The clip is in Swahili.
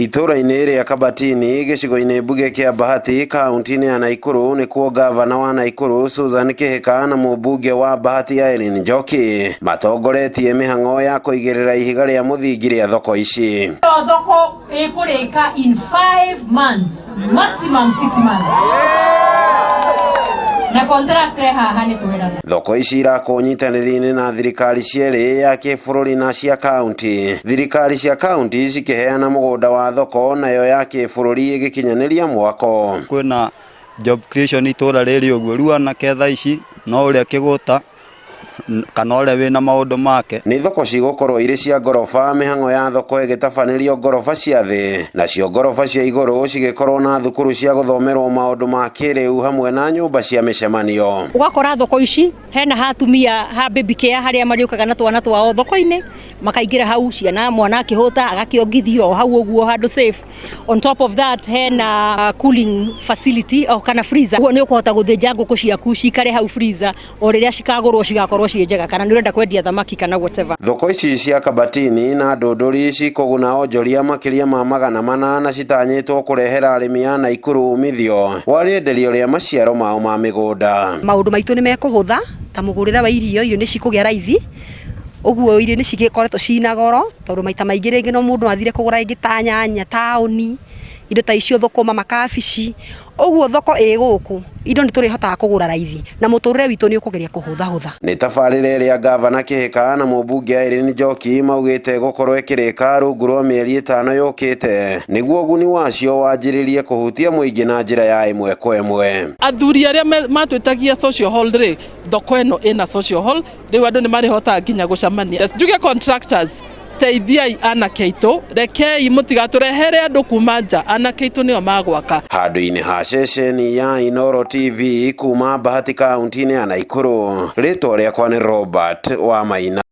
Itũra-inĩ rĩa Kabatini gĩcigo-inĩ mbuge kĩa Bahati kaunti-inĩ ya Naikuru nĩkuo gavana wa Naikuru Susan Kihika na mũmbunge wa Bahati Irene Njoki matongoretie mĩhang'o ya kũigĩrĩra ihiga rĩa mũthingi rĩa thoko ici. Thoko ĩkũrĩka in 5 months, maximum 6 months. Na contract haha nĩ twĩrana. Thoko ici irakũnyitanĩri-inĩ na thirikari cierĩ ya kĩbũrũri na cia kaunti. Thirikari cia kaunti cikĩheana mũgũnda wa thoko nayo ya kĩbũrũri ĩgĩkinyanĩria mwako. Kwĩna job creation itũra rĩrĩ ũguo rĩu anake thaa ici no ũrĩa kĩgũta kana ũrĩa wĩna maũndũ make. Nĩ thoko cigũkorwo irĩ cia ngoroba, mĩhang'o ya thoko ĩgĩtabanĩrio ngoroba cia thĩ, nacio ngoroba cia igũrũ cigĩkorwo na thukuru cia gũthomerwo maũndũ ma kĩrĩu hamwe na nyũmba cia mĩcemanio. Ũgakora thoko ici hena hatumia ha baby care harĩa marĩũkaga na twana twao thoko-inĩ makaingĩra hau, ciana mwana akĩhũta agakĩongithio hau ũguo handũ safe. On top of that hena cooling facility o kana freezer. Ũguo nĩ ũkũhota gũthĩnja ngũkũ ciaku cikare hau freezer o rĩrĩa cikagũrwo cigakorwo cienjega kana nĩ ũrenda kwendia thamaki kana whatever. Thoko ici cia Kabatini na Ndũndũri cikũguna onjoria makĩria ma 400 na citanyĩtwo kũrehera arĩmi a Naikuru umithio wa rĩenderio rĩa maciaro mao ma mĩgũnda. Maũndũ maitũ nĩ mekũhũtha ta mũgũrĩre wa irio nĩ cikũgĩa raithi. Ũguo irio nĩ cigĩkoretwo cina goro tondũ maita maingĩ rĩngĩ no mũndũ athire kũgũra ĩngĩ ta nyanya taũni, indo ta icio thũkũma, makabici. Ũguo thoko gũkũ indo nĩ tũrĩhotaga kũgũra raithi na mũtũrĩre witũ nĩ ũkũgeria kũhũthahũtha. Nĩ tabarĩra ĩrĩa gavana Kihika na mũmbunge Irene Njoki maugĩte gũkorwo ĩkĩrĩka rungu rwa mĩeri 5 yũkĩte nĩguo ũguni wacio wanjĩrĩrie kũhutia mũingĩ na njĩra ya ĩmwe kwa ĩmwe. Athuri arĩa matwĩtagia social hall rĩ, thoko ĩno ĩna social hall, rĩu andũ nĩ marĩhotaga nginya gũcemania. Njuge contractors teithiai anake aitũ, rekei mũtigatũrehere andũ kuma nja, anake aitũ nĩo magwaka. Handũ-inĩ ha ceceni ya Inooro TV kuma Bahati kaunti-inĩ ya Naikuru, rĩtwa rĩakwa nĩ Robert Wamaina.